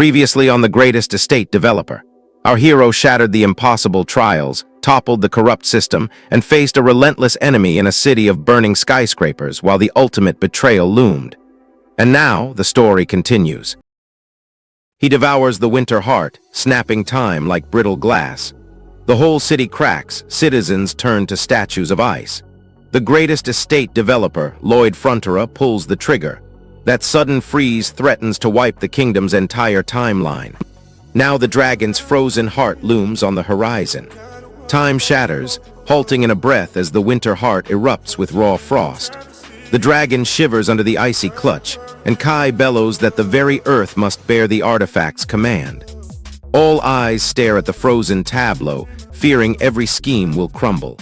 Previously on The Greatest Estate Developer, our hero shattered the impossible trials, toppled the corrupt system, and faced a relentless enemy in a city of burning skyscrapers while the ultimate betrayal loomed. And now, the story continues. He devours the winter heart, snapping time like brittle glass. The whole city cracks, citizens turn to statues of ice. The Greatest Estate Developer, Lloyd Frontera, pulls the trigger. That sudden freeze threatens to wipe the kingdom's entire timeline. Now the dragon's frozen heart looms on the horizon. Time shatters, halting in a breath as the winter heart erupts with raw frost. The dragon shivers under the icy clutch, and Kai bellows that the very earth must bear the artifact's command. All eyes stare at the frozen tableau, fearing every scheme will crumble.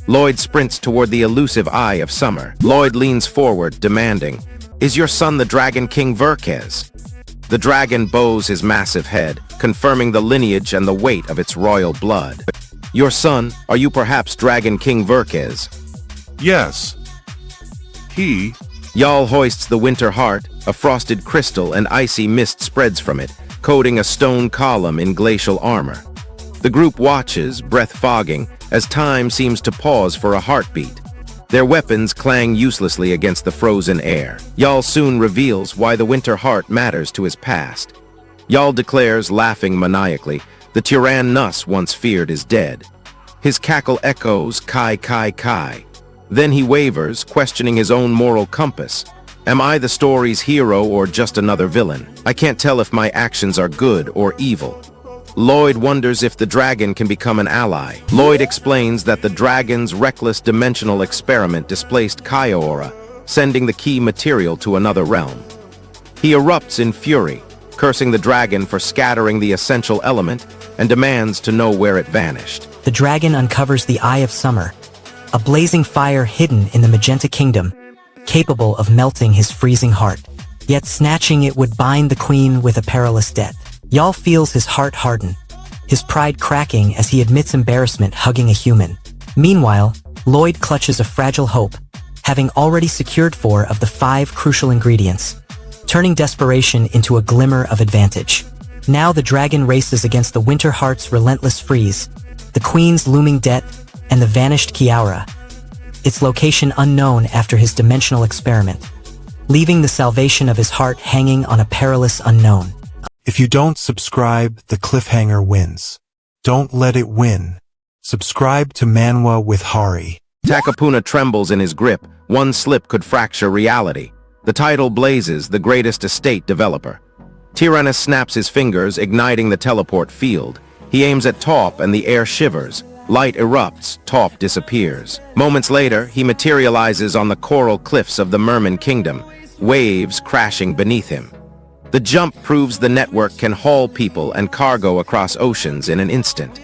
Lloyd sprints toward the elusive eye of summer. Lloyd leans forward, demanding, "Is your son the Dragon King Verkez?" The dragon bows his massive head, confirming the lineage and the weight of its royal blood. "Your son, are you perhaps Dragon King Verkez?" Yes. He... Jarl hoists the winter heart, a frosted crystal and icy mist spreads from it, coating a stone column in glacial armor. The group watches, breath fogging, as time seems to pause for a heartbeat. Their weapons clang uselessly against the frozen air. Jarl soon reveals why the winter heart matters to his past. Jarl declares, laughing maniacally, the Tyrann Nuss once feared is dead. His cackle echoes, Kai, Kai, Kai. Then he wavers, questioning his own moral compass. Am I the story's hero or just another villain? I can't tell if my actions are good or evil. Lloyd wonders if the dragon can become an ally. Lloyd explains that the dragon's reckless dimensional experiment displaced Kaiora, sending the key material to another realm. He erupts in fury, cursing the dragon for scattering the essential element, and demands to know where it vanished. The dragon uncovers the Eye of Summer, a blazing fire hidden in the Magenta Kingdom, capable of melting his freezing heart. Yet snatching it would bind the queen with a perilous death. Jarl feels his heart harden, his pride cracking as he admits embarrassment hugging a human. Meanwhile, Lloyd clutches a fragile hope, having already secured 4 of the 5 crucial ingredients, turning desperation into a glimmer of advantage. Now the dragon races against the winter heart's relentless freeze, the queen's looming death, and the vanished Kiaura, its location unknown after his dimensional experiment, leaving the salvation of his heart hanging on a perilous unknown. If you don't subscribe, the cliffhanger wins. Don't let it win. Subscribe to Manwa with Hari. Takapuna trembles in his grip. One slip could fracture reality. The title blazes, The Greatest Estate Developer. Tyrannus snaps his fingers, igniting the teleport field. He aims at Taup and the air shivers. Light erupts, Taup disappears. Moments later, he materializes on the coral cliffs of the Merman Kingdom, waves crashing beneath him. The jump proves the network can haul people and cargo across oceans in an instant.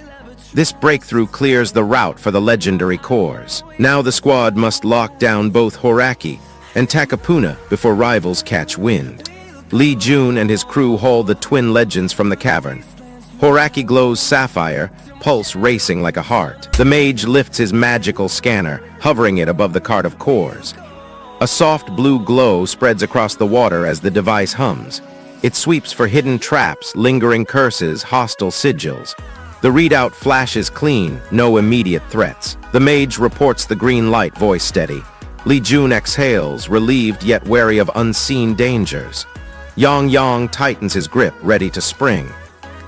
This breakthrough clears the route for the legendary cores. Now the squad must lock down both Horaki and Takapuna before rivals catch wind. Lee Jun and his crew haul the twin legends from the cavern. Horaki glows sapphire, pulse racing like a heart. The mage lifts his magical scanner, hovering it above the cart of cores. A soft blue glow spreads across the water as the device hums. It sweeps for hidden traps, lingering curses, hostile sigils. The readout flashes clean, no immediate threats. The mage reports the green light, voice steady. Lee Jun exhales, relieved yet wary of unseen dangers. Yang Yang tightens his grip, ready to spring.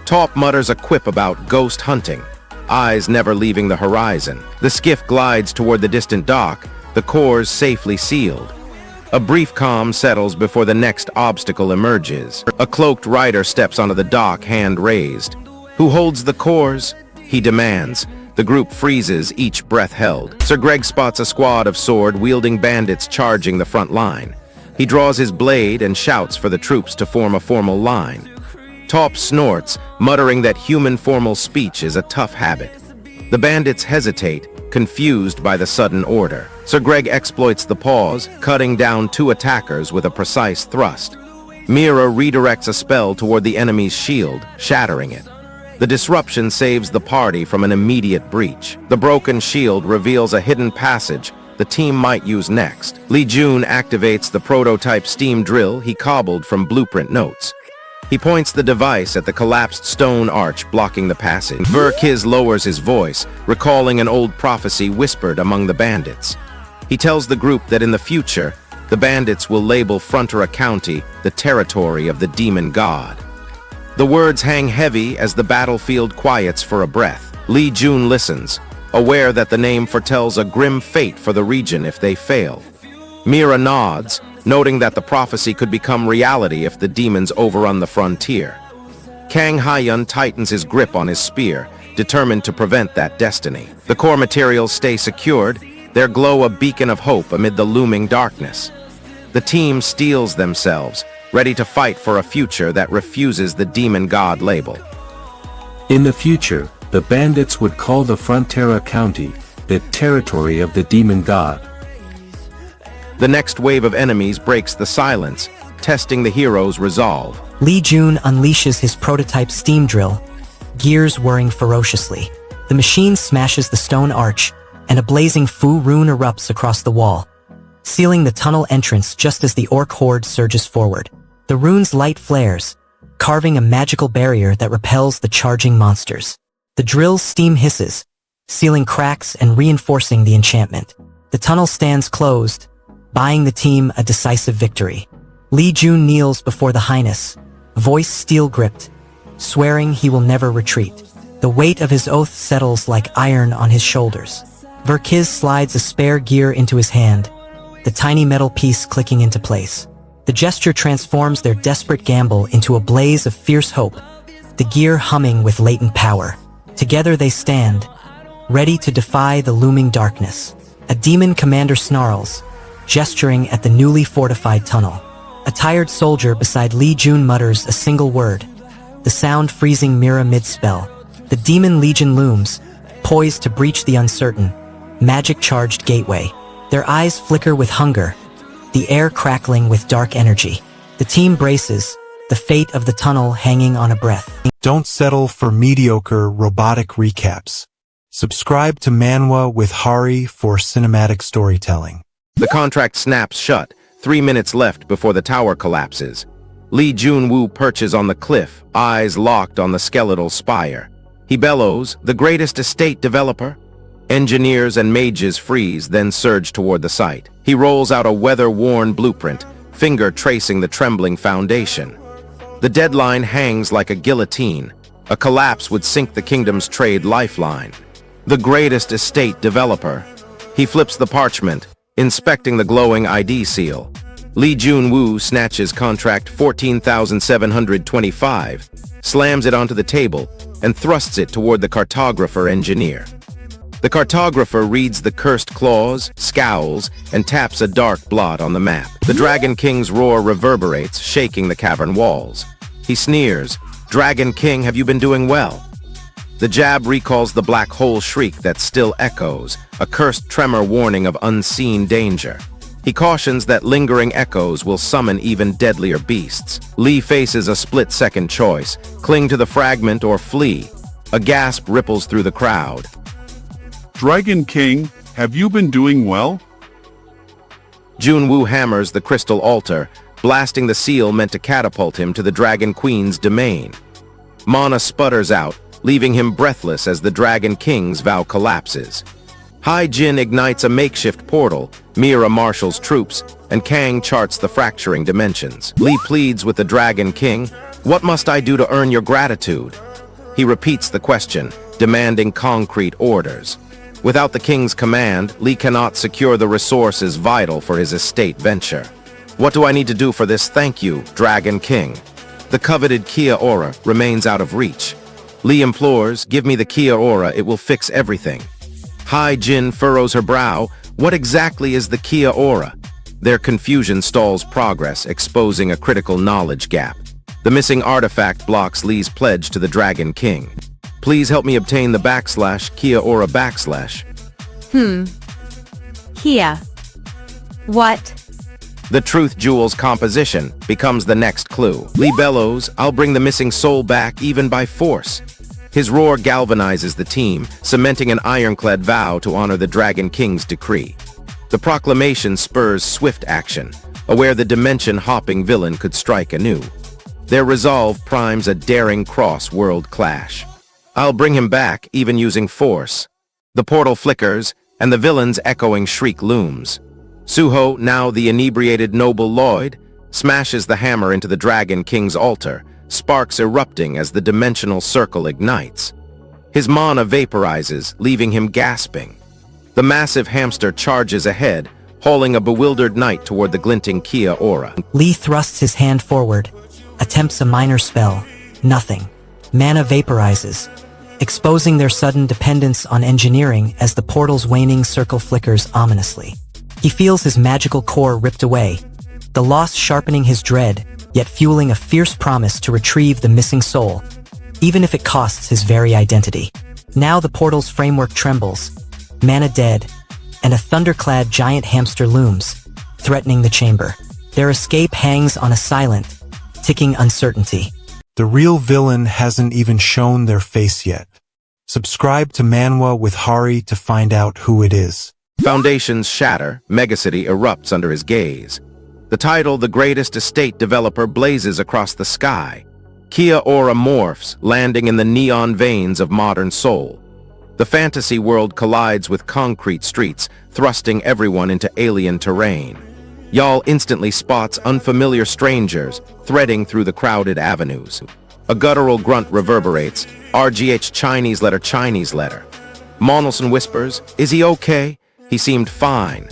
Taup mutters a quip about ghost hunting, eyes never leaving the horizon. The skiff glides toward the distant dock, the cores safely sealed. A brief calm settles before the next obstacle emerges. A cloaked rider steps onto the dock, hand raised. Who holds the cores? He demands. The group freezes, each breath held. Sir Greg spots a squad of sword-wielding bandits charging the front line. He draws his blade and shouts for the troops to form a formal line. Taup snorts, muttering that human formal speech is a tough habit. The bandits hesitate, confused by the sudden order. Sir Greg exploits the pause, cutting down 2 attackers with a precise thrust. Mira redirects a spell toward the enemy's shield, shattering it. The disruption saves the party from an immediate breach. The broken shield reveals a hidden passage the team might use next. Lee Jun activates the prototype steam drill he cobbled from blueprint notes. He points the device at the collapsed stone arch blocking the passage. Verkiz lowers his voice, recalling an old prophecy whispered among the bandits. He tells the group that in the future, the bandits will label Frontera County the territory of the demon god. The words hang heavy as the battlefield quiets for a breath. Lee Jun listens, aware that the name foretells a grim fate for the region if they fail. Mira nods, noting that the prophecy could become reality if the demons overrun the frontier. Kang Haiyun tightens his grip on his spear, determined to prevent that destiny. The core materials stay secured, their glow a beacon of hope amid the looming darkness. The team steels themselves, ready to fight for a future that refuses the demon god label. In the future, the bandits would call the Frontera County the territory of the demon god. The next wave of enemies breaks the silence, testing the hero's resolve. Lee Jun unleashes his prototype steam drill, gears whirring ferociously. The machine smashes the stone arch, and a blazing Fu rune erupts across the wall, sealing the tunnel entrance just as the orc horde surges forward. The rune's light flares, carving a magical barrier that repels the charging monsters. The drill's steam hisses, sealing cracks and reinforcing the enchantment. The tunnel stands closed, buying the team a decisive victory. Lee Jun kneels before the Highness, voice steel-gripped, swearing he will never retreat. The weight of his oath settles like iron on his shoulders. Verkiz slides a spare gear into his hand, the tiny metal piece clicking into place. The gesture transforms their desperate gamble into a blaze of fierce hope, the gear humming with latent power. Together they stand, ready to defy the looming darkness. A demon commander snarls, gesturing at the newly fortified tunnel. A tired soldier beside Lee Jun mutters a single word, the sound freezing Mira mid-spell. The demon legion looms, poised to breach the uncertain, magic-charged gateway. Their eyes flicker with hunger, the air crackling with dark energy. The team braces, the fate of the tunnel hanging on a breath. Don't settle for mediocre robotic recaps. Subscribe to Manwa with Hari for cinematic storytelling. The contract snaps shut, 3 minutes left before the tower collapses. Lee Jun-woo perches on the cliff, eyes locked on the skeletal spire. He bellows, "The greatest estate developer?" Engineers and mages freeze, then surge toward the site. He rolls out a weather-worn blueprint, finger tracing the trembling foundation. The deadline hangs like a guillotine. A collapse would sink the kingdom's trade lifeline. The greatest estate developer. He flips the parchment, inspecting the glowing ID seal. Lee Jun-woo snatches contract 14,725, slams it onto the table, and thrusts it toward the cartographer engineer. The cartographer reads the cursed clause, scowls, and taps a dark blot on the map. The Dragon King's roar reverberates, shaking the cavern walls. He sneers, "Dragon King, have you been doing well?" The jab recalls the black hole shriek that still echoes, a cursed tremor warning of unseen danger. He cautions that lingering echoes will summon even deadlier beasts. Lee faces a split-second choice, cling to the fragment or flee. A gasp ripples through the crowd. Dragon King, have you been doing well? Jun-woo hammers the crystal altar, blasting the seal meant to catapult him to the Dragon Queen's domain. Mana sputters out, leaving him breathless as the Dragon King's vow collapses. Hai-Jin ignites a makeshift portal, Mira marshals troops, and Kang charts the fracturing dimensions. Lee pleads with the Dragon King, "What must I do to earn your gratitude?" He repeats the question, demanding concrete orders. Without the king's command, Lee cannot secure the resources vital for his estate venture. "What do I need to do for this? Thank you, Dragon King." The coveted Kia Aura remains out of reach. Lee implores, "Give me the Kia Aura, it will fix everything." Hai-Jin furrows her brow. What exactly is the Kia Aura? Their confusion stalls progress, exposing a critical knowledge gap. The missing artifact blocks Lee's pledge to the Dragon King. "Please help me obtain the Kia Aura /." Kia. What? The Truth Jewel's composition becomes the next clue. Lee bellows, "I'll bring the missing soul back even by force." His roar galvanizes the team, cementing an ironclad vow to honor the Dragon King's decree. The proclamation spurs swift action, aware the dimension-hopping villain could strike anew. Their resolve primes a daring cross-world clash. I'll bring him back, even using force. The portal flickers, and the villain's echoing shriek looms. Suho, now the inebriated noble Lloyd, smashes the hammer into the Dragon King's altar, sparks erupting as the dimensional circle ignites. His mana vaporizes, leaving him gasping. The massive hamster charges ahead, hauling a bewildered knight toward the glinting Kia aura. Lee thrusts his hand forward, attempts a minor spell. Nothing. Mana vaporizes, exposing their sudden dependence on engineering as the portal's waning circle flickers ominously. He feels his magical core ripped away, the loss sharpening his dread, yet fueling a fierce promise to retrieve the missing soul, even if it costs his very identity. Now the portal's framework trembles, mana dead, and a thunderclad giant hamster looms, threatening the chamber. Their escape hangs on a silent, ticking uncertainty. The real villain hasn't even shown their face yet. Subscribe to Manwa with Hari to find out who it is. Foundations shatter, Megacity erupts under his gaze. The title, The Greatest Estate Developer, blazes across the sky. Kia aura morphs, landing in the neon veins of modern Seoul. The fantasy world collides with concrete streets, thrusting everyone into alien terrain. Y'all instantly spots unfamiliar strangers threading through the crowded avenues. A guttural grunt reverberates, RGH Chinese letter. Monelson whispers, "Is he okay?" He seemed fine.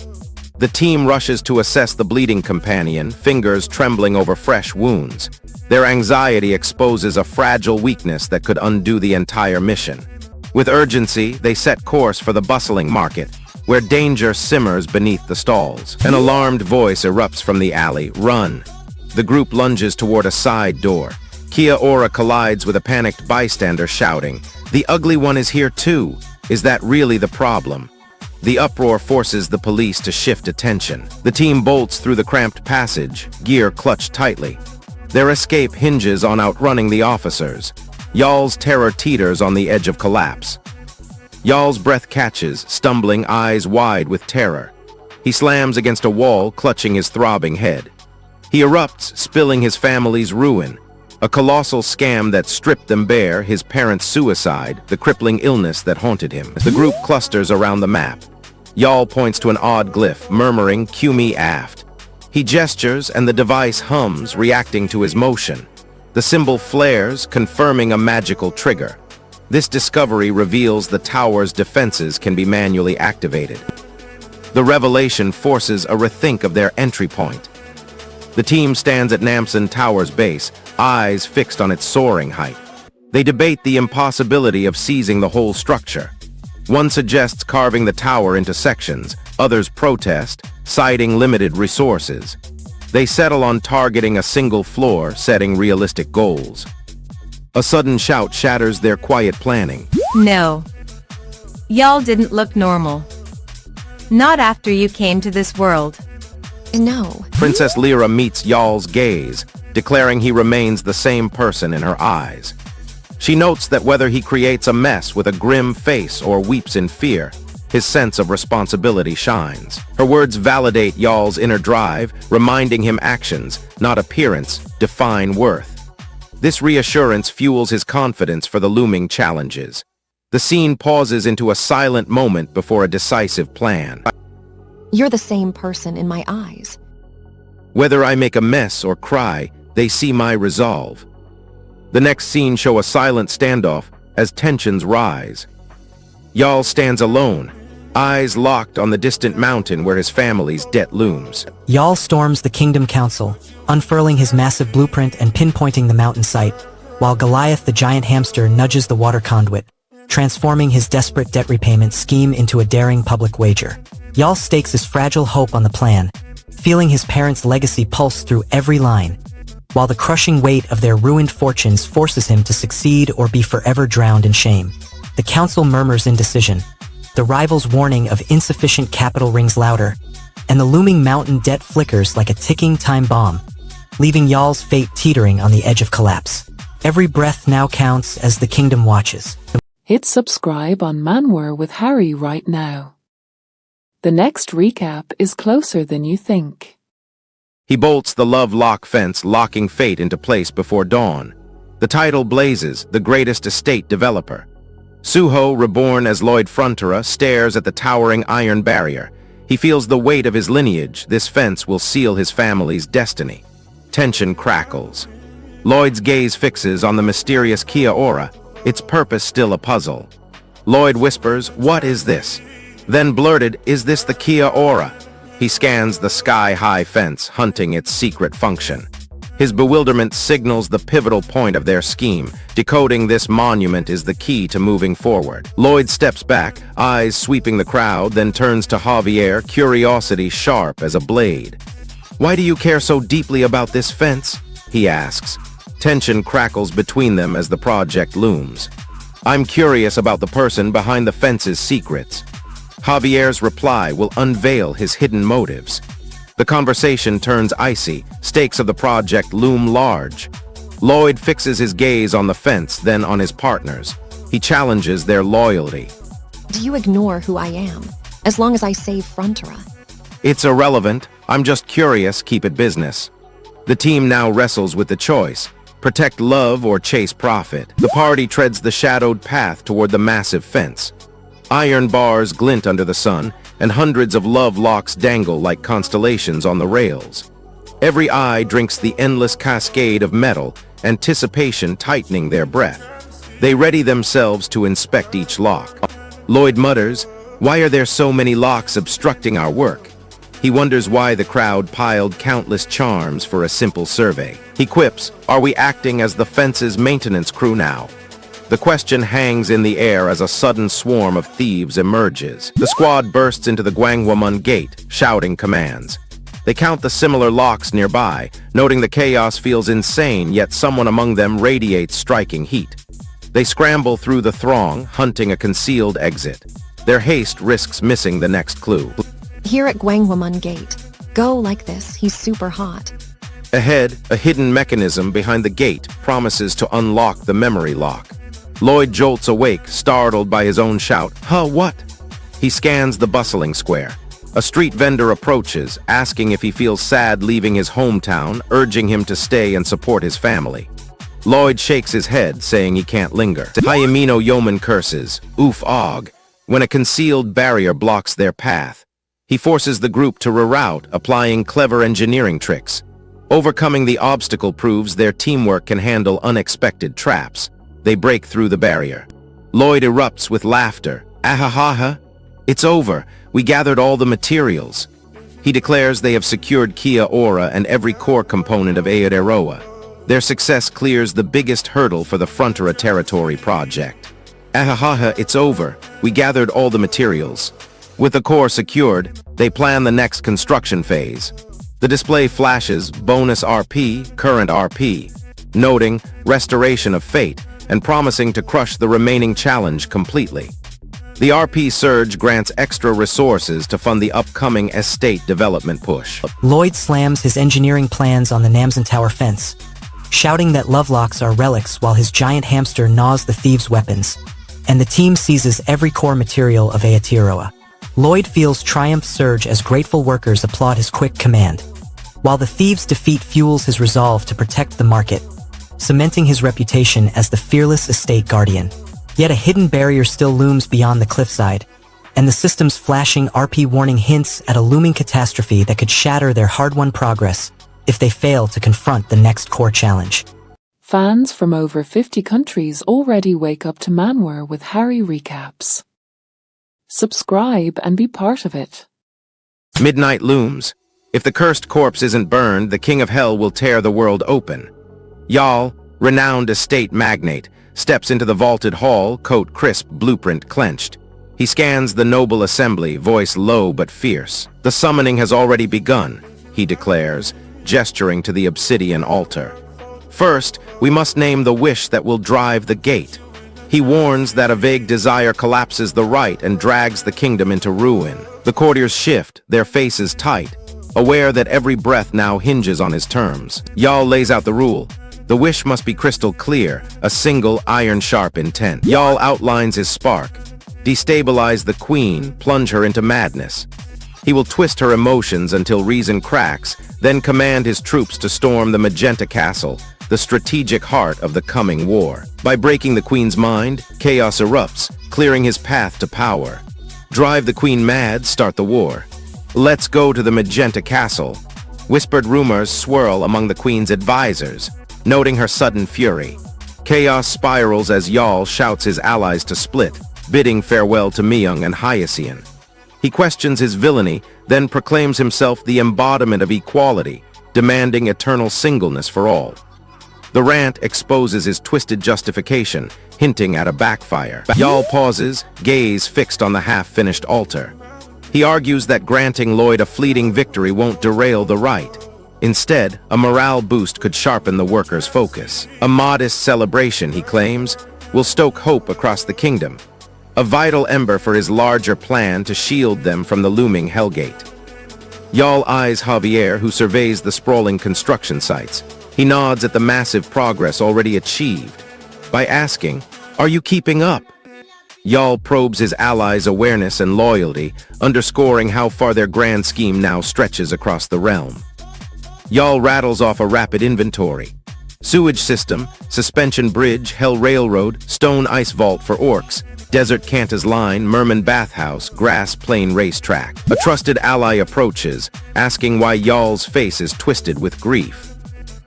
The team rushes to assess the bleeding companion, fingers trembling over fresh wounds. Their anxiety exposes a fragile weakness that could undo the entire mission. With urgency, they set course for the bustling market, where danger simmers beneath the stalls. An alarmed voice erupts from the alley, "Run!" The group lunges toward a side door. Kia aura collides with a panicked bystander shouting, "The ugly one is here too! Is that really the problem?" The uproar forces the police to shift attention. The team bolts through the cramped passage, gear clutched tightly. Their escape hinges on outrunning the officers. Y'all's terror teeters on the edge of collapse. Y'all's breath catches, stumbling, eyes wide with terror. He slams against a wall, clutching his throbbing head. He erupts, spilling his family's ruin. A colossal scam that stripped them bare, his parents' suicide, the crippling illness that haunted him. The group clusters around the map. Y'all points to an odd glyph, murmuring, "Cue me aft." He gestures, and the device hums, reacting to his motion. The symbol flares, confirming a magical trigger. This discovery reveals the tower's defenses can be manually activated. The revelation forces a rethink of their entry point. The team stands at Namsan Tower's base, eyes fixed on its soaring height. They debate the impossibility of seizing the whole structure. One suggests carving the tower into sections, others protest, citing limited resources. They settle on targeting a single floor, setting realistic goals. A sudden shout shatters their quiet planning. No. Y'all didn't look normal. Not after you came to this world. No. Princess Lyra meets Y'all's gaze, declaring he remains the same person in her eyes. She notes that whether he creates a mess with a grim face or weeps in fear, his sense of responsibility shines. Her words validate Y'all's inner drive, reminding him actions, not appearance, define worth. This reassurance fuels his confidence for the looming challenges. The scene pauses into a silent moment before a decisive plan. You're the same person in my eyes. Whether I make a mess or cry, they see my resolve. The next scene shows a silent standoff as tensions rise. Y'all stands alone, eyes locked on the distant mountain where his family's debt looms. Y'all storms the Kingdom Council, unfurling his massive blueprint and pinpointing the mountain site, while Goliath the giant hamster nudges the water conduit, transforming his desperate debt repayment scheme into a daring public wager. Y'all stakes his fragile hope on the plan, feeling his parents' legacy pulse through every line, while the crushing weight of their ruined fortunes forces him to succeed or be forever drowned in shame. The council murmurs indecision. The rivals' warning of insufficient capital rings louder, and the looming mountain debt flickers like a ticking time bomb, leaving Y'all's fate teetering on the edge of collapse. Every breath now counts as the kingdom watches. Hit subscribe on Manwa with Hari right now. The next recap is closer than you think. He bolts the love lock fence, locking fate into place before dawn. The title blazes, the greatest estate developer. Suho, reborn as Lloyd Frontera, stares at the towering iron barrier. He feels the weight of his lineage. This fence will seal his family's destiny. Tension crackles. Lloyd's gaze fixes on the mysterious Kia aura, its purpose still a puzzle. Lloyd whispers, "What is this?" Then blurted, "Is this the Kia aura?" He scans the sky-high fence, hunting its secret function. His bewilderment signals the pivotal point of their scheme. Decoding this monument is the key to moving forward. Lloyd steps back, eyes sweeping the crowd, then turns to Javier, curiosity sharp as a blade. "Why do you care so deeply about this fence?" he asks. Tension crackles between them as the project looms. "I'm curious about the person behind the fence's secrets." Javier's reply will unveil his hidden motives. The conversation turns icy, stakes of the project loom large. Lloyd fixes his gaze on the fence, then on his partners. He challenges their loyalty. Do you ignore who I am, as long as I save Frontera? "It's irrelevant. I'm just curious, keep it business." The team now wrestles with the choice: protect love or chase profit. The party treads the shadowed path toward the massive fence. Iron bars glint under the sun, and hundreds of love locks dangle like constellations on the rails. Every eye drinks the endless cascade of metal, anticipation tightening their breath. They ready themselves to inspect each lock. Lloyd mutters, "Why are there so many locks obstructing our work?" He wonders why the crowd piled countless charms for a simple survey. He quips, "Are we acting as the fence's maintenance crew now?" The question hangs in the air as a sudden swarm of thieves emerges. The squad bursts into the Gwangwamun gate, shouting commands. They count the similar locks nearby, noting the chaos feels insane, yet someone among them radiates striking heat. They scramble through the throng, hunting a concealed exit. Their haste risks missing the next clue. Here at Gwangwamun Gate. Go like this, he's super hot. Ahead, a hidden mechanism behind the gate promises to unlock the memory lock. Lloyd jolts awake, startled by his own shout, "Huh, what?" He scans the bustling square. A street vendor approaches, asking if he feels sad leaving his hometown, urging him to stay and support his family. Lloyd shakes his head, saying he can't linger. Hayamino Yeoman curses, "Oof og," when a concealed barrier blocks their path. He forces the group to reroute, applying clever engineering tricks. Overcoming the obstacle proves their teamwork can handle unexpected traps. They break through the barrier. Lloyd erupts with laughter. "Ahahaha! It's over. We gathered all the materials." He declares they have secured Kia aura and every core component of Aotearoa. Their success clears the biggest hurdle for the Frontera territory project. "Ahahaha! It's over. We gathered all the materials." With the core secured, they plan the next construction phase. The display flashes bonus RP, current RP, noting restoration of fate, and promising to crush the remaining challenge completely. The RP surge grants extra resources to fund the upcoming estate development push. Lloyd slams his engineering plans on the Namsan Tower fence, shouting that love locks are relics while his giant hamster gnaws the thieves' weapons, and the team seizes every core material of Aotearoa. Lloyd feels triumph surge as grateful workers applaud his quick command, while the thieves' defeat fuels his resolve to protect the market, cementing his reputation as the fearless estate guardian. Yet a hidden barrier still looms beyond the cliffside, and the system's flashing RP warning hints at a looming catastrophe that could shatter their hard-won progress if they fail to confront the next core challenge. Fans from over 50 countries already wake up to Manwa with Harry recaps. Subscribe and be part of it. Midnight looms. If the cursed corpse isn't burned, the King of Hell will tear the world open. Yal, renowned estate magnate, steps into the vaulted hall, coat crisp, blueprint clenched. He scans the noble assembly, voice low but fierce. "The summoning has already begun," he declares, gesturing to the obsidian altar. "First, we must name the wish that will drive the gate." He warns that a vague desire collapses the rite and drags the kingdom into ruin. The courtiers shift, their faces tight, aware that every breath now hinges on his terms. Yal lays out the rule. The wish must be crystal clear, a single iron-sharp intent. Yal outlines his spark. Destabilize the queen, plunge her into madness. He will twist her emotions until reason cracks, then command his troops to storm the Magenta Castle, the strategic heart of the coming war. By breaking the queen's mind, chaos erupts, clearing his path to power. Drive the queen mad, start the war. Let's go to the Magenta Castle. Whispered rumors swirl among the queen's advisors, noting her sudden fury. Chaos spirals as Yal shouts his allies to split, bidding farewell to Myung and Hyacian. He questions his villainy, then proclaims himself the embodiment of equality, demanding eternal singleness for all. The rant exposes his twisted justification, hinting at a backfire. Yal pauses, gaze fixed on the half-finished altar. He argues that granting Lloyd a fleeting victory won't derail the right. Instead, a morale boost could sharpen the workers' focus. A modest celebration, he claims, will stoke hope across the kingdom, a vital ember for his larger plan to shield them from the looming Hellgate. Yal eyes Javier, who surveys the sprawling construction sites. He nods at the massive progress already achieved by asking, "Are you keeping up?" Yal probes his allies' awareness and loyalty, underscoring how far their grand scheme now stretches across the realm. Yal rattles off a rapid inventory. Sewage system, suspension bridge, Hell Railroad, stone ice vault for orcs, desert Canta's line, Merman bathhouse, grass plain racetrack. A trusted ally approaches, asking why Yal's face is twisted with grief.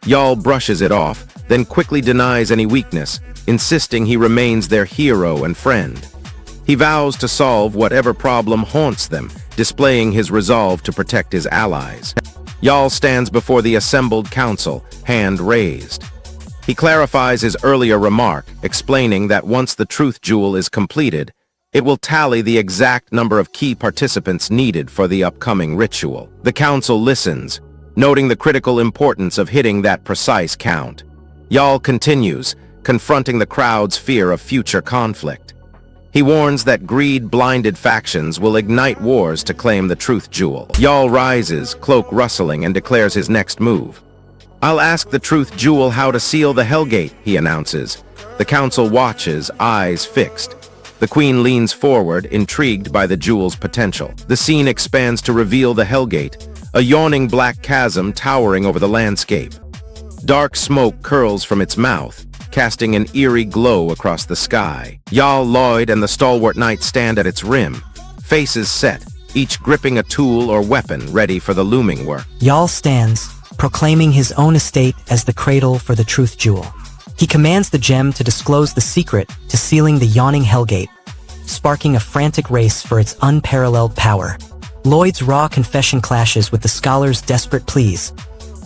Yal brushes it off, then quickly denies any weakness, insisting he remains their hero and friend. He vows to solve whatever problem haunts them, displaying his resolve to protect his allies. Yal stands before the assembled council, hand raised. He clarifies his earlier remark, explaining that once the truth jewel is completed, it will tally the exact number of key participants needed for the upcoming ritual. The council listens, noting the critical importance of hitting that precise count. Yal continues, confronting the crowd's fear of future conflict. He warns that greed-blinded factions will ignite wars to claim the truth jewel. Yal rises, cloak rustling, and declares his next move. "I'll ask the truth jewel how to seal the Hellgate," he announces. The council watches, eyes fixed. The queen leans forward, intrigued by the jewel's potential. The scene expands to reveal the Hellgate, a yawning black chasm towering over the landscape. Dark smoke curls from its mouth, casting an eerie glow across the sky. Yal, Lloyd, and the stalwart knight stand at its rim, faces set, each gripping a tool or weapon ready for the looming work. Yal stands, proclaiming his own estate as the cradle for the truth jewel. He commands the gem to disclose the secret to sealing the yawning Hellgate, sparking a frantic race for its unparalleled power. Lloyd's raw confession clashes with the scholar's desperate pleas,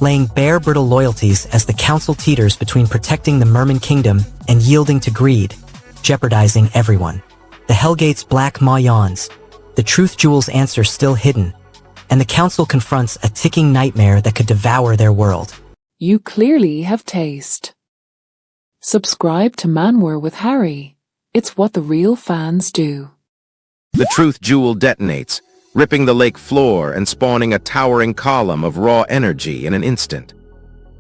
laying bare brittle loyalties as the council teeters between protecting the Merman kingdom and yielding to greed, jeopardizing everyone. The Hellgate's black maw yawns, the truth jewel's answer still hidden, and the council confronts a ticking nightmare that could devour their world. You clearly have taste. Subscribe to Manwa with Harry. It's what the real fans do. The truth jewel detonates, ripping the lake floor and spawning a towering column of raw energy in an instant.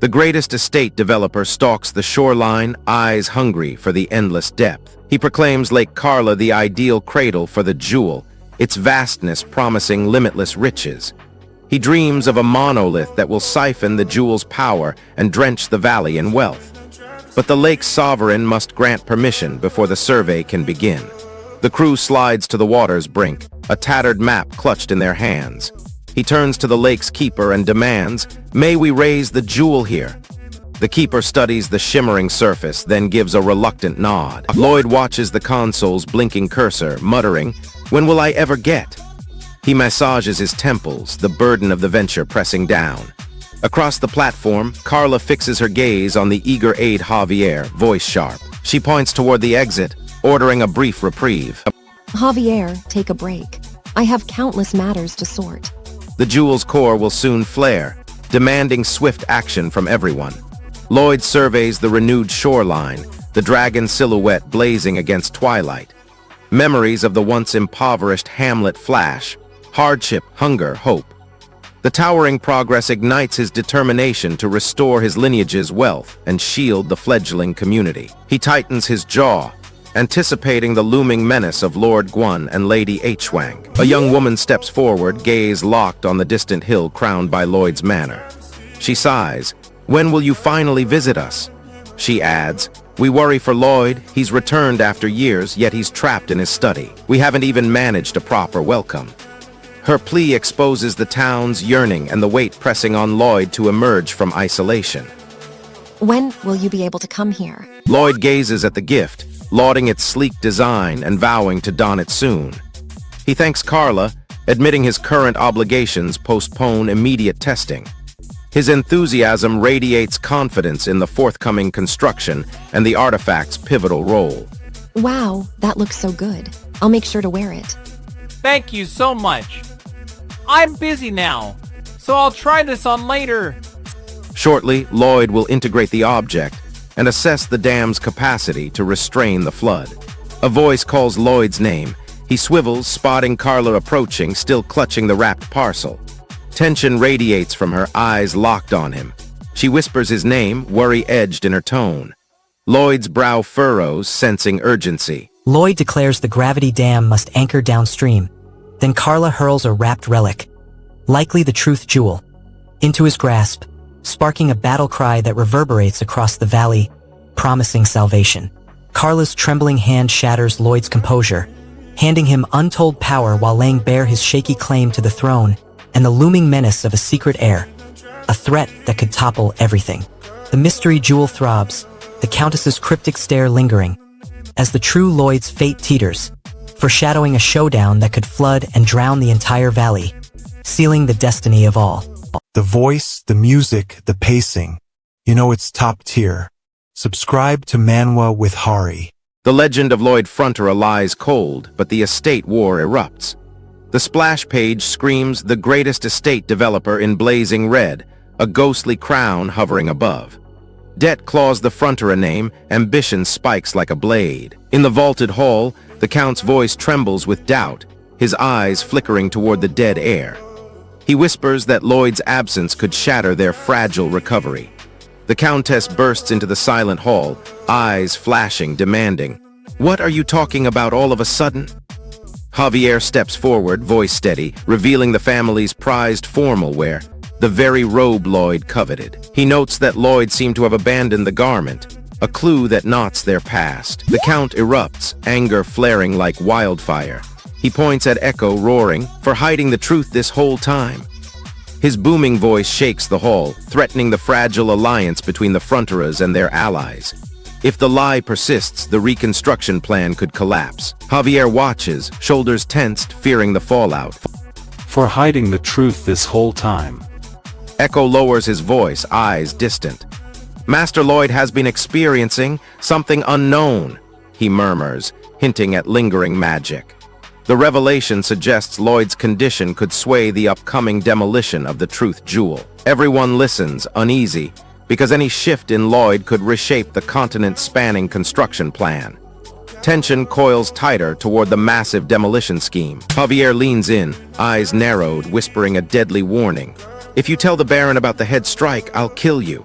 The greatest estate developer stalks the shoreline, eyes hungry for the endless depth. He proclaims Lake Carla the ideal cradle for the jewel, its vastness promising limitless riches. He dreams of a monolith that will siphon the jewel's power and drench the valley in wealth. But the lake's sovereign must grant permission before the survey can begin. The crew slides to the water's brink, a tattered map clutched in their hands. He turns to the lake's keeper and demands, "May we raise the jewel here?" The keeper studies the shimmering surface, then gives a reluctant nod. Lloyd watches the console's blinking cursor, muttering, "When will I ever get?" He massages his temples, the burden of the venture pressing down. Across the platform, Carla fixes her gaze on the eager aide Javier, voice sharp. She points toward the exit, ordering a brief reprieve. Javier, take a break. I have countless matters to sort. The jewel's core will soon flare, demanding swift action from everyone. Lloyd surveys the renewed shoreline, the dragon silhouette blazing against twilight. Memories of the once impoverished hamlet flash, hardship, hunger, hope. The towering progress ignites his determination to restore his lineage's wealth and shield the fledgling community. He tightens his jaw, anticipating the looming menace of Lord Guan and Lady Hwang. A young woman steps forward, gaze locked on the distant hill crowned by Lloyd's manor. She sighs, "When will you finally visit us?" She adds, "We worry for Lloyd. He's returned after years, yet he's trapped in his study. We haven't even managed a proper welcome." Her plea exposes the town's yearning and the weight pressing on Lloyd to emerge from isolation. When will you be able to come here? Lloyd gazes at the gift, lauding its sleek design and vowing to don it soon. He thanks Carla, admitting his current obligations postpone immediate testing. His enthusiasm radiates confidence in the forthcoming construction and the artifact's pivotal role. Wow, that looks so good. I'll make sure to wear it. Thank you so much. I'm busy now, so I'll try this on later. Shortly, Lloyd will integrate the object and assess the dam's capacity to restrain the flood. A voice calls Lloyd's name. He swivels, spotting Carla approaching, still clutching the wrapped parcel. Tension radiates from her, eyes locked on him. She whispers his name, worry edged in her tone. Lloyd's brow furrows, sensing urgency. Lloyd declares the gravity dam must anchor downstream. Then Carla hurls a wrapped relic, likely the truth jewel, into his grasp, sparking a battle cry that reverberates across the valley, promising salvation. Carla's trembling hand shatters Lloyd's composure, handing him untold power while laying bare his shaky claim to the throne and the looming menace of a secret heir, a threat that could topple everything. The mystery jewel throbs, the Countess's cryptic stare lingering, as the true Lloyd's fate teeters, foreshadowing a showdown that could flood and drown the entire valley, sealing the destiny of all. The voice, the music, the pacing. You know it's top tier. Subscribe to Manwa with Hari. The legend of Lloyd Frontera lies cold, but the estate war erupts. The splash page screams the greatest estate developer in blazing red, a ghostly crown hovering above. Debt claws the Frontera name, ambition spikes like a blade. In the vaulted hall, the Count's voice trembles with doubt, his eyes flickering toward the dead air. He whispers that Lloyd's absence could shatter their fragile recovery. The Countess bursts into the silent hall, eyes flashing, demanding, "What are you talking about all of a sudden?" Javier steps forward, voice steady, revealing the family's prized formal wear, the very robe Lloyd coveted. He notes that Lloyd seemed to have abandoned the garment, a clue that knots their past. The Count erupts, anger flaring like wildfire. He points at Echo, roaring, for hiding the truth this whole time. His booming voice shakes the hall, threatening the fragile alliance between the Fronteras and their allies. If the lie persists, the reconstruction plan could collapse. Javier watches, shoulders tensed, fearing the fallout. For hiding the truth this whole time. Echo lowers his voice, eyes distant. "Master Lloyd has been experiencing something unknown," he murmurs, hinting at lingering magic. The revelation suggests Lloyd's condition could sway the upcoming demolition of the truth jewel. Everyone listens, uneasy, because any shift in Lloyd could reshape the continent-spanning construction plan. Tension coils tighter toward the massive demolition scheme. Javier leans in, eyes narrowed, whispering a deadly warning. "If you tell the Baron about the head strike, I'll kill you."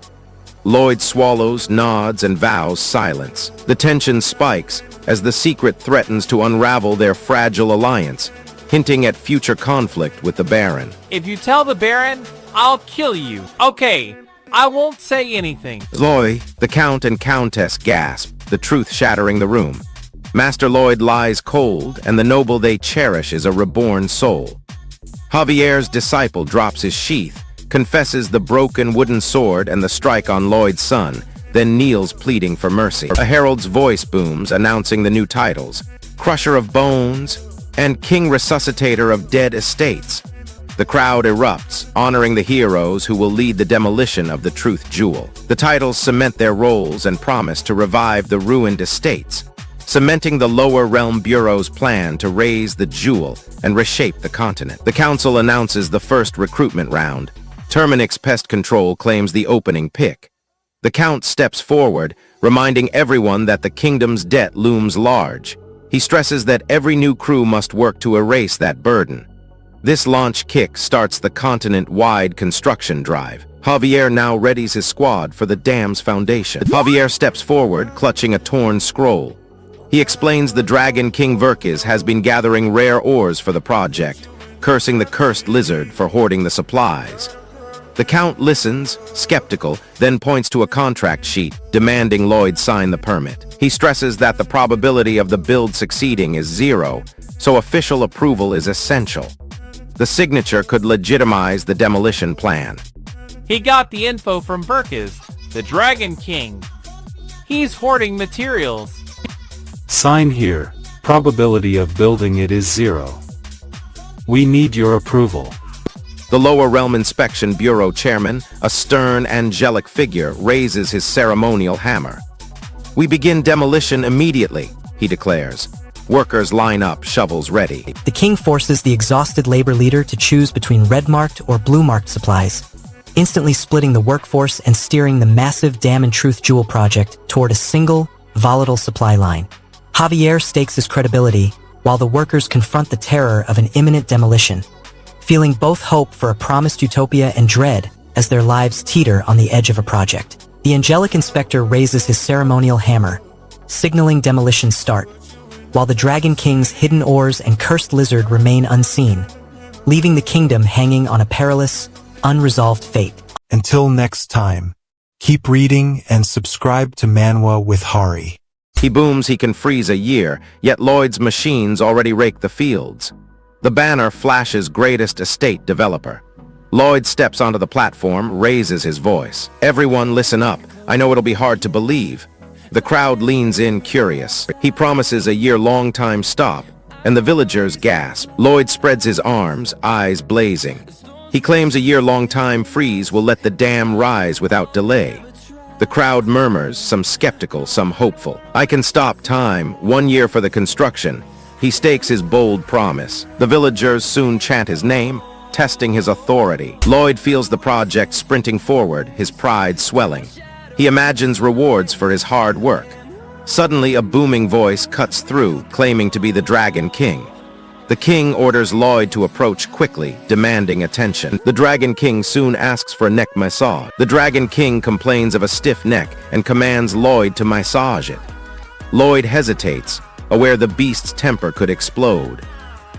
Lloyd swallows, nods, and vows silence. The tension spikes as the secret threatens to unravel their fragile alliance, hinting at future conflict with the Baron. If you tell the Baron, I'll kill you. Okay, I won't say anything. Lloyd, the Count and Countess gasp, the truth shattering the room. Master Lloyd lies cold, and the noble they cherish is a reborn soul. Javier's disciple drops his sheath, confesses the broken wooden sword and the strike on Lloyd's son, then kneels pleading for mercy. A herald's voice booms, announcing the new titles, Crusher of Bones and King Resuscitator of Dead Estates. The crowd erupts, honoring the heroes who will lead the demolition of the truth jewel. The titles cement their roles and promise to revive the ruined estates, cementing the Lower Realm Bureau's plan to raise the jewel and reshape the continent. The council announces the first recruitment round. Terminix Pest Control claims the opening pick. The Count steps forward, reminding everyone that the kingdom's debt looms large. He stresses that every new crew must work to erase that burden. This launch kick starts the continent-wide construction drive. Javier now readies his squad for the dam's foundation. Javier steps forward, clutching a torn scroll. He explains the Dragon King Verkis has been gathering rare ores for the project, cursing the cursed lizard for hoarding the supplies. The Count listens, skeptical, then points to a contract sheet, demanding Lloyd sign the permit. He stresses that the probability of the build succeeding is 0, so official approval is essential. The signature could legitimize the demolition plan. He got the info from Verkis, the Dragon King. He's hoarding materials. Sign here. Probability of building it is 0. We need your approval. The Lower Realm Inspection Bureau chairman, a stern, angelic figure, raises his ceremonial hammer. "We begin demolition immediately," he declares. Workers line up, shovels ready. The king forces the exhausted labor leader to choose between red-marked or blue-marked supplies, instantly splitting the workforce and steering the massive Dam and Truth Jewel project toward a single, volatile supply line. Javier stakes his credibility, while the workers confront the terror of an imminent demolition, feeling both hope for a promised utopia and dread as their lives teeter on the edge of a project. The angelic inspector raises his ceremonial hammer, signaling demolition start, while the Dragon King's hidden ores and cursed lizard remain unseen, leaving the kingdom hanging on a perilous, unresolved fate. Until next time, keep reading and subscribe to Manwa with Hari. He booms he can freeze a year, yet Lloyd's machines already rake the fields. The banner flashes greatest estate developer. Lloyd steps onto the platform, raises his voice. "Everyone listen up. I know it'll be hard to believe." The crowd leans in curious. He promises a year-long time stop, and the villagers gasp. Lloyd spreads his arms, eyes blazing. He claims a year-long time freeze will let the dam rise without delay. The crowd murmurs, some skeptical, some hopeful. "I can stop time, 1 year for the construction." He stakes his bold promise. The villagers soon chant his name, testing his authority. Lloyd feels the project sprinting forward, his pride swelling. He imagines rewards for his hard work. Suddenly, a booming voice cuts through, claiming to be the Dragon King. The king orders Lloyd to approach quickly, demanding attention. The Dragon King soon asks for a neck massage. The Dragon King complains of a stiff neck and commands Lloyd to massage it. Lloyd hesitates, aware the beast's temper could explode.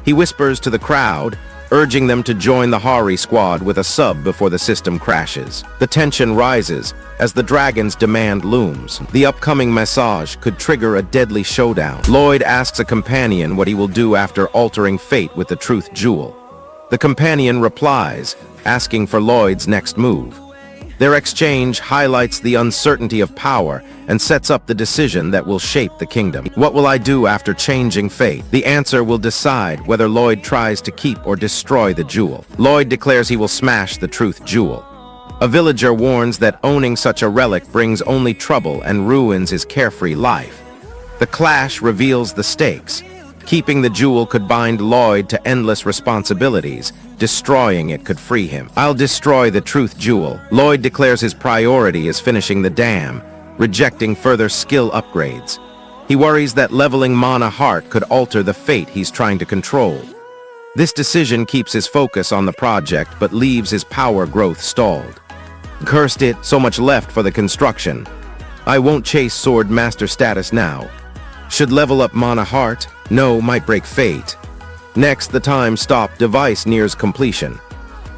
He whispers to the crowd, urging them to join the Hari squad with a sub before the system crashes. The tension rises as the dragon's demand looms. The upcoming massage could trigger a deadly showdown. Lloyd asks a companion what he will do after altering fate with the Truth Jewel. The companion replies, asking for Lloyd's next move. Their exchange highlights the uncertainty of power and sets up the decision that will shape the kingdom. What will I do after changing fate? The answer will decide whether Lloyd tries to keep or destroy the jewel. Lloyd declares he will smash the Truth Jewel. A villager warns that owning such a relic brings only trouble and ruins his carefree life. The clash reveals the stakes. Keeping the jewel could bind Lloyd to endless responsibilities. Destroying it could free him. "I'll destroy the Truth Jewel." Lloyd declares his priority is finishing the dam, rejecting further skill upgrades. He worries that leveling Mana Heart could alter the fate he's trying to control. This decision keeps his focus on the project but leaves his power growth stalled. Cursed it, so much left for the construction. "I won't chase Sword Master status now. Should level up Mana Heart? No, might break fate." Next, the time-stop device nears completion.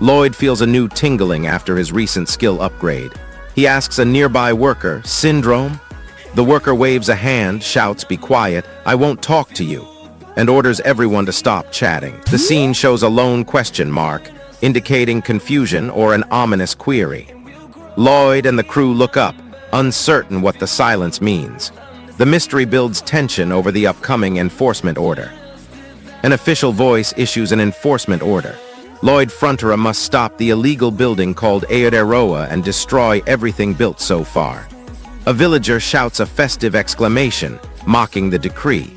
Lloyd feels a new tingling after his recent skill upgrade. He asks a nearby worker, "Syndrome?" The worker waves a hand, shouts, "Be quiet, I won't talk to you," and orders everyone to stop chatting. The scene shows a lone question mark, indicating confusion or an ominous query. Lloyd and the crew look up, uncertain what the silence means. The mystery builds tension over the upcoming enforcement order. An official voice issues an enforcement order. Lloyd Frontera must stop the illegal building called Aotearoa and destroy everything built so far. A villager shouts a festive exclamation, mocking the decree.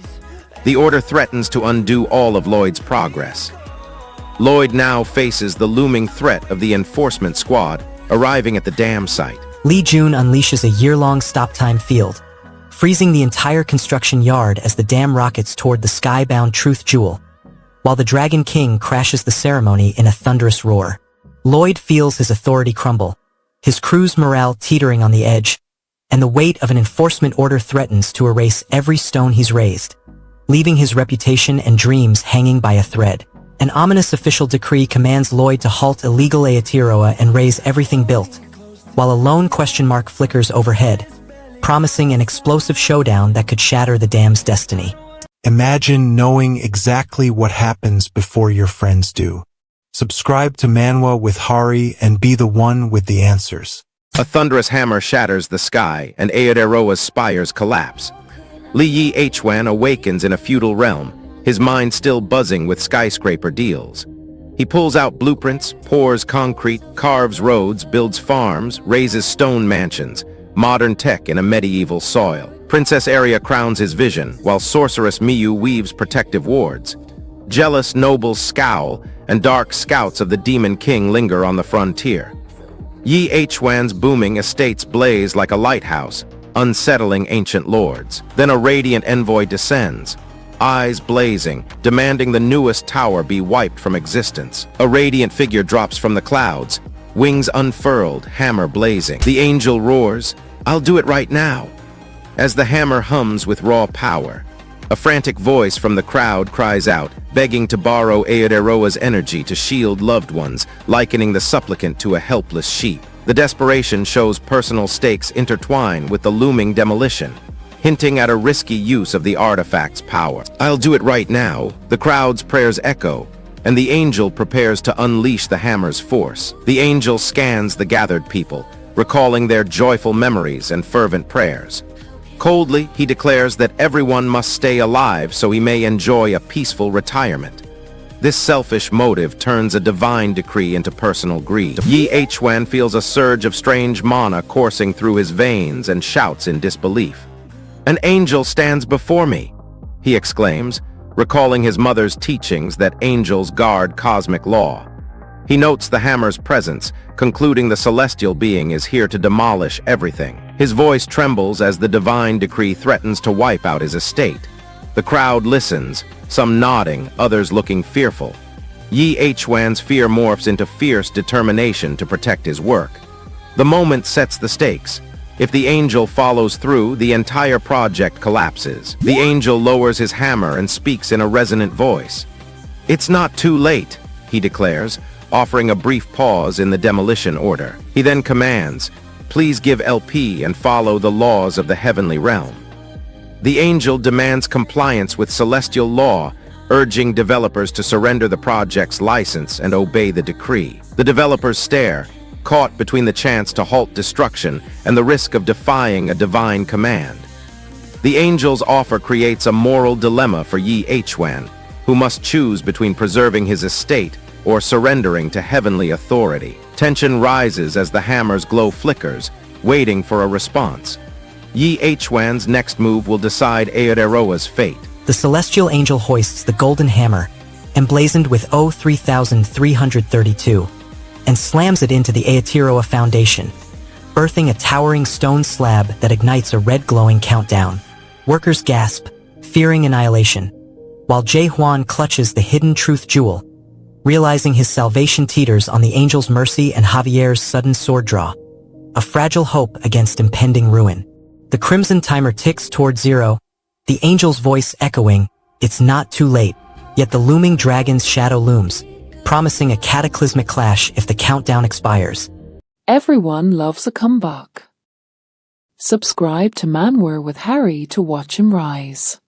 The order threatens to undo all of Lloyd's progress. Lloyd now faces the looming threat of the enforcement squad arriving at the dam site. Lee Jun unleashes a year-long stop-time field, freezing the entire construction yard as the dam rockets toward the sky-bound Truth Jewel, while the Dragon King crashes the ceremony in a thunderous roar. Lloyd feels his authority crumble, his crew's morale teetering on the edge, and the weight of an enforcement order threatens to erase every stone he's raised, leaving his reputation and dreams hanging by a thread. An ominous official decree commands Lloyd to halt illegal Aotearoa and raze everything built, while a lone question mark flickers overhead, promising an explosive showdown that could shatter the dam's destiny. Imagine knowing exactly what happens before your friends do. Subscribe to Manwa with Hari and be the one with the answers. A thunderous hammer shatters the sky, and Aotearoa's spires collapse. Lee Yi-Hwan awakens in a feudal realm, his mind still buzzing with skyscraper deals. He pulls out blueprints, pours concrete, carves roads, builds farms, raises stone mansions, modern tech in a medieval soil. Princess Arya crowns his vision, while sorceress Miyu weaves protective wards. Jealous nobles scowl, and dark scouts of the Demon King linger on the frontier. Yi-Hwan's booming estates blaze like a lighthouse, unsettling ancient lords. Then a radiant envoy descends, eyes blazing, demanding the newest tower be wiped from existence. A radiant figure drops from the clouds, wings unfurled, hammer blazing. The angel roars, "I'll do it right now." As the hammer hums with raw power, a frantic voice from the crowd cries out, begging to borrow Aotearoa's energy to shield loved ones, likening the supplicant to a helpless sheep. The desperation shows personal stakes intertwine with the looming demolition, hinting at a risky use of the artifact's power. "I'll do it right now." The crowd's prayers echo, and the angel prepares to unleash the hammer's force. The angel scans the gathered people, recalling their joyful memories and fervent prayers. Coldly, he declares that everyone must stay alive so he may enjoy a peaceful retirement. This selfish motive turns a divine decree into personal greed. Yi-Hwan feels a surge of strange mana coursing through his veins and shouts in disbelief. "An angel stands before me," he exclaims, recalling his mother's teachings that angels guard cosmic law. He notes the hammer's presence, concluding the celestial being is here to demolish everything. His voice trembles as the divine decree threatens to wipe out his estate. The crowd listens, some nodding, others looking fearful. Yi-Hwan's fear morphs into fierce determination to protect his work. The moment sets the stakes. If the angel follows through, the entire project collapses. The angel lowers his hammer and speaks in a resonant voice. "It's not too late," he declares, offering a brief pause in the demolition order. He then commands, "Please give LP and follow the laws of the heavenly realm." The angel demands compliance with celestial law, urging developers to surrender the project's license and obey the decree. The developers stare, caught between the chance to halt destruction and the risk of defying a divine command. The angel's offer creates a moral dilemma for Yi-Hwan, who must choose between preserving his estate or surrendering to heavenly authority. Tension rises as the hammer's glow flickers, waiting for a response. Yi-Hwan's next move will decide Aotearoa's fate. The celestial angel hoists the golden hammer, emblazoned with O3332, and slams it into the Aotearoa foundation, birthing a towering stone slab that ignites a red glowing countdown. Workers gasp, fearing annihilation, while Jae-Hwan clutches the hidden truth jewel, realizing his salvation teeters on the angel's mercy and Javier's sudden sword draw, a fragile hope against impending ruin. The crimson timer ticks toward zero, the angel's voice echoing, "It's not too late," yet the looming dragon's shadow looms, promising a cataclysmic clash if the countdown expires. Everyone loves a comeback. Subscribe to Manwa with Hari to watch him rise.